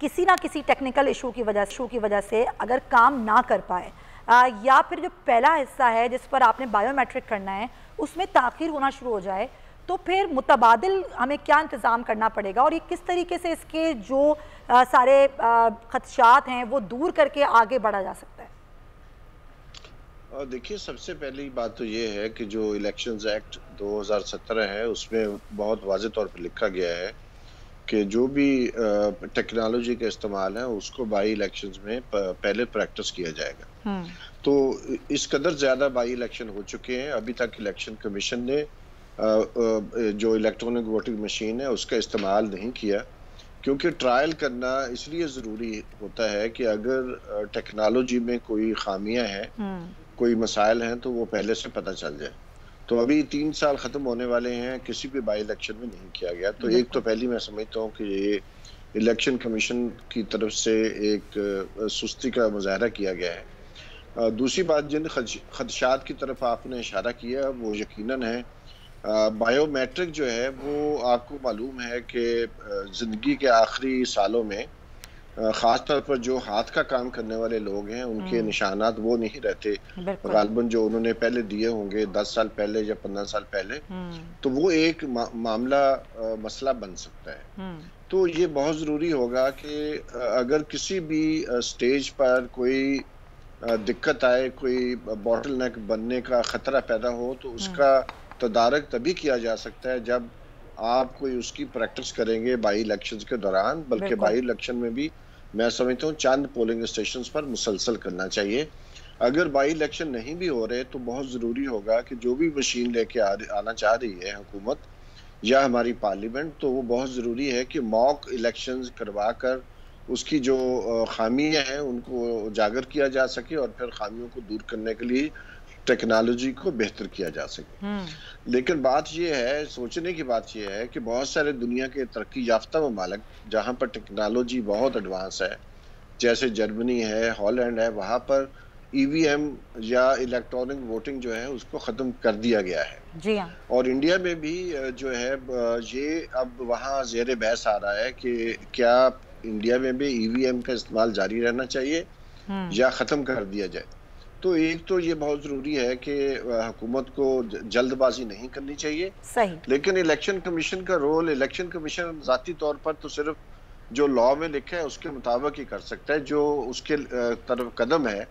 किसी ना किसी टेक्निकल इशू की वजह से अगर काम ना कर पाए, या फिर जो पहला हिस्सा है जिस पर आपने बायोमेट्रिक करना है उसमें ताख़ीर होना शुरू हो जाए, तो फिर मुतबादिल हमें क्या इंतज़ाम करना पड़ेगा और ये किस तरीके से इसके जो सारे खदशात हैं वो दूर करके आगे बढ़ा जा सकता है? देखिए, सबसे पहली बात तो ये है कि जो इलेक्शंस एक्ट 2017 है उसमें बहुत वाज़ेह तौर पर लिखा गया है कि जो भी टेक्नोलॉजी का इस्तेमाल है उसको बाई इलेक्शंस में पहले प्रैक्टिस किया जाएगा। तो इस कदर ज़्यादा बाई इलेक्शन हो चुके हैं, अभी तक इलेक्शन कमीशन ने जो इलेक्ट्रॉनिक वोटिंग मशीन है उसका इस्तेमाल नहीं किया, क्योंकि ट्रायल करना इसलिए ज़रूरी होता है कि अगर टेक्नोलॉजी में कोई खामियां हैं, कोई मसाइल हैं, तो वो पहले से पता चल जाए। तो अभी 3 साल ख़त्म होने वाले हैं, किसी भी बाई इलेक्शन में नहीं किया गया। तो एक तो पहली मैं समझता हूँ कि ये इलेक्शन कमीशन की तरफ से एक सुस्ती का मुजाहरा किया गया है। दूसरी बात, जिन खदशात की तरफ आपने इशारा किया वो यकीनन है। बायोमेट्रिक जो है वो आपको मालूम है कि ज़िंदगी के आखिरी सालों में ख़ास तौर पर जो हाथ का काम करने वाले लोग हैं उनके निशानात वो नहीं रहते गालिबन जो उन्होंने पहले दिए होंगे 10 साल पहले या 15 साल पहले, तो वो एक मामला मसला बन सकता है। तो ये बहुत ज़रूरी होगा कि अगर किसी भी स्टेज पर कोई दिक्कत आए, कोई बॉटल नेक बनने का ख़तरा पैदा हो, तो उसका तदारक तभी किया जा सकता है जब आप कोई उसकी प्रैक्टिस करेंगे बाई इलेक्शंस के दौरान। बल्कि बाई इलेक्शन में भी मैं समझता हूँ चंद पोलिंग स्टेशंस पर मुसलसल करना चाहिए। अगर बाई इलेक्शन नहीं भी हो रहे तो बहुत ज़रूरी होगा कि जो भी मशीन लेके आना चाह रही है हुकूमत या हमारी पार्लियामेंट, तो वो बहुत ज़रूरी है कि मॉक इलेक्शंस करवा कर उसकी जो खामियां हैं उनको उजागर किया जा सके और फिर खामियों को दूर करने के लिए टेक्नोलॉजी को बेहतर किया जा सके। लेकिन बात यह है, सोचने की बात यह है कि बहुत सारे दुनिया के तरक्की याफ्ता ममालिक जहाँ पर टेक्नोलॉजी बहुत एडवांस है, जैसे जर्मनी है, हॉलैंड है, वहाँ पर ईवीएम या इलेक्ट्रॉनिक वोटिंग जो है उसको ख़त्म कर दिया गया है। जी हाँ। और इंडिया में भी जो है ये अब वहाँ ज़ेर बहस आ रहा है कि क्या इंडिया में भी ईवीएम का इस्तेमाल जारी रहना चाहिए या ख़त्म कर दिया जाए। तो एक तो ये बहुत ज़रूरी है कि हुकूमत को जल्दबाजी नहीं करनी चाहिए। सही। लेकिन इलेक्शन कमीशन का रोल, इलेक्शन कमीशन ज़ाती तौर पर तो सिर्फ जो लॉ में लिखा है उसके मुताबिक ही कर सकता है, जो उसके तरफ कदम है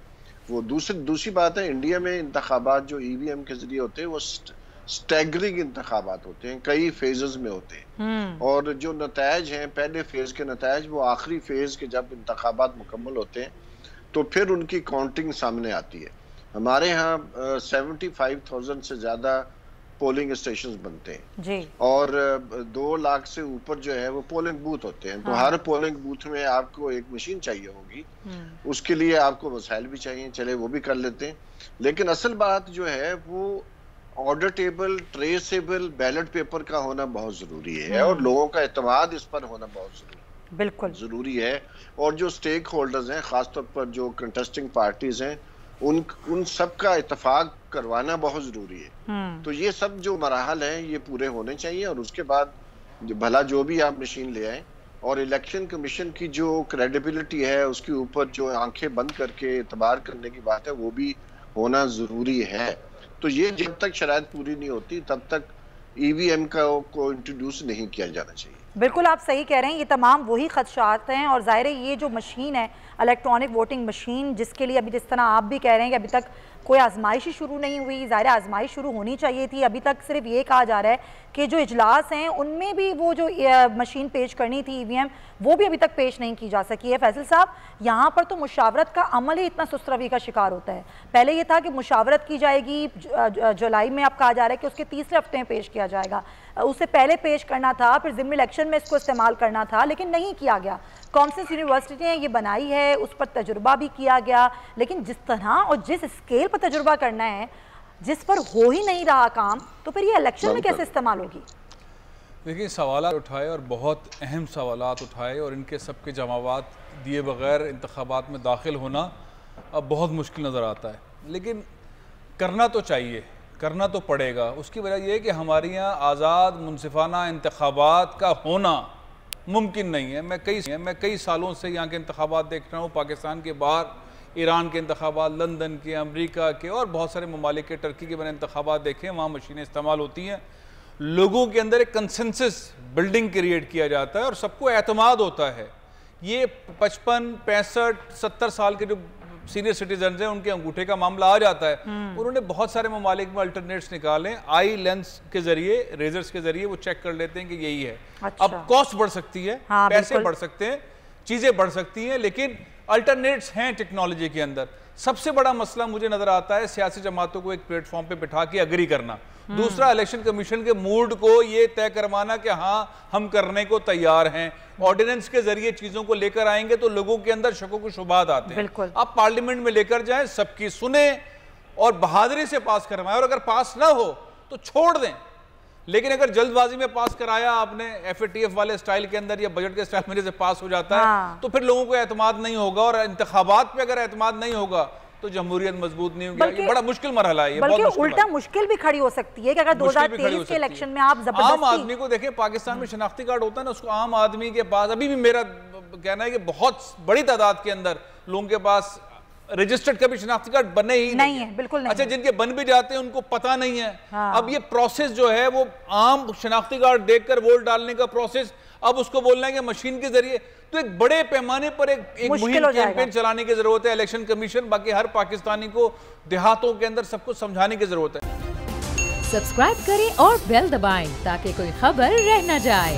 वो। दूसरी बात है, इंडिया में इंतखाबात जो ईवीएम के जरिए होते हैं वो स्टैगरिंग इंतखाबात होते हैं, कई फेजेस में होते हैं। और जो नतायज हैं, पहले फेज के नतायज वो आखिरी फेज के जब इंतखाबात मुकम्मल होते हैं तो फिर उनकी काउंटिंग सामने आती है। हमारे यहाँ 75,000 से ज़्यादा पोलिंग स्टेशंस बनते हैं जी। और 2 लाख से ऊपर जो है वो पोलिंग बूथ होते हैं। तो हर पोलिंग बूथ में आपको एक मशीन चाहिए होगी, उसके लिए आपको वसाइल भी चाहिए, चले वो भी कर लेते हैं। लेकिन असल बात जो है वो ऑडिटेबल, ट्रेसेबल बैलेट पेपर का होना बहुत ज़रूरी है और लोगों का एतमाद इस पर होना बहुत बिल्कुल ज़रूरी है। और जो स्टेक होल्डर्स हैं, ख़ासतौर पर जो कंटेस्टिंग पार्टीज हैं, उन सब का इत्तेफाक करवाना बहुत ज़रूरी है। तो ये सब जो मराहल हैं ये पूरे होने चाहिए और उसके बाद भला जो भी आप मशीन ले आए। और इलेक्शन कमीशन की जो क्रेडिबिलिटी है उसके ऊपर जो आंखें बंद करके एतबार करने की बात है वो भी होना ज़रूरी है। तो ये जब तक शराइत पूरी नहीं होती तब तक ईवीएम को इंट्रोड्यूस नहीं किया जाना चाहिए। बिल्कुल आप सही कह रहे हैं, ये तमाम वही खदशात हैं। और ज़ाहिर है ये जो मशीन है इलेक्ट्रॉनिक वोटिंग मशीन, जिसके लिए अभी जिस तरह आप भी कह रहे हैं कि अभी तक कोई आजमाइश ही शुरू नहीं हुई, ज़ाहिर है आजमाइश शुरू होनी चाहिए थी। अभी तक सिर्फ ये कहा जा रहा है कि जो इजलास हैं उनमें भी वो जो मशीन पेश करनी थी ईवीएम, वो भी अभी तक पेश नहीं की जा सकी है। फैसल साहब, यहाँ पर तो मुशावरत का अमल ही इतना सुस्त रवि का शिकार होता है। पहले ये था कि मुशावरत की जाएगी, जुलाई में अब कहा जा रहा है कि उसके तीसरे हफ्ते में पेश किया जाएगा, उससे पहले पेश करना था, फिर ज़िम्नी इलेक्शन में इसको इस्तेमाल करना था, लेकिन नहीं किया गया। कॉमर्स यूनिवर्सिटी ने ये बनाई है, उस पर तजुर्बा भी किया गया, लेकिन जिस तरह और जिस स्केल पर तजुर्बा करना है, जिस पर हो ही नहीं रहा काम, तो फिर ये इलेक्शन में कैसे इस्तेमाल होगी? देखिए, सवाल उठाए और बहुत अहम सवाल उठाए और इनके सब के जवाबात दिए बगैर इंतखाबात में दाखिल होना अब बहुत मुश्किल नज़र आता है। लेकिन करना तो चाहिए, करना तो पड़ेगा। उसकी वजह यह है कि हमारे यहाँ आज़ाद मुनसिफाना इंतखाबात का होना मुमकिन नहीं है। मैं कई सालों से यहाँ के इंतखाबात देख रहा हूँ, पाकिस्तान के बाहर ईरान के इंतखाबात, लंदन के, अमेरिका के और बहुत सारे ममालिक के, टर्की के मैंने इंतखाबात देखे हैं, वहाँ मशीनें इस्तेमाल होती हैं। लोगों के अंदर एक कंसेंसस बिल्डिंग क्रिएट किया जाता है और सबको एतमाद होता है। ये 55, 65, 70 साल के जो सीनियर सिटीजन हैं उनके अंगूठे का मामला आ जाता है। उन्होंने बहुत सारे ममालिक में अल्टरनेट्स निकाले, आई लेंस के जरिए, रेजर्स के जरिए वो चेक कर लेते हैं कि यही है। अच्छा। अब कॉस्ट बढ़ सकती है, हाँ, पैसे बढ़ सकते हैं, चीजें बढ़ सकती हैं, लेकिन अल्टरनेट्स हैं टेक्नोलॉजी के अंदर। सबसे बड़ा मसला मुझे नजर आता है सियासी जमातों को एक प्लेटफॉर्म पे बिठा के अग्री करना। दूसरा, इलेक्शन कमीशन के मूड को ये तय करवाना कि हाँ हम करने को तैयार हैं। ऑर्डिनेंस के जरिए चीजों को लेकर आएंगे तो लोगों के अंदर शकों को शुबात आते हैं। आप पार्लियामेंट में लेकर जाएं, सबकी सुने और बहादुरी से पास करवाएं, और अगर पास ना हो तो छोड़ दें। लेकिन अगर जल्दबाजी में पास कराया आपने FATF वाले स्टाइल के अंदर या बजट के स्टाइल में से पास हो जाता है तो फिर लोगों को एतमाद नहीं होगा, और इंतखाबात पे अगर एतमाद नहीं होगा तो जमहूरियत मजबूत नहीं होगी। ये बड़ा मुश्किल मरहला है। बल्कि उल्टा मुश्किल भी खड़ी हो सकती है कि अगर 2023 के इलेक्शन में आप जबरदस्ती, आम आदमी को देखें, पाकिस्तान में शनाख्ती कार्ड होता है ना, उसको आम आदमी के पास, अभी भी मेरा कहना है कि बहुत बड़ी तादाद के अंदर लोगों के पास रजिस्टर्ड कभी शनाख्ती कार्ड बने ही नहीं है। बिल्कुल नहीं। अच्छा, जिनके बन भी जाते हैं उनको पता नहीं है। हाँ। अब ये प्रोसेस जो है वो आम शनाख्ती कार्ड देखकर वोट डालने का प्रोसेस, अब उसको बोलना है कि मशीन के जरिए, तो एक बड़े पैमाने पर एक मुहिम, कैंपेन चलाने की जरूरत है इलेक्शन कमीशन। बाकी हर पाकिस्तानी को देहातों के अंदर सबको समझाने की जरूरत है। सब्सक्राइब करें और बेल दबाएं ताकि कोई खबर रह न जाए।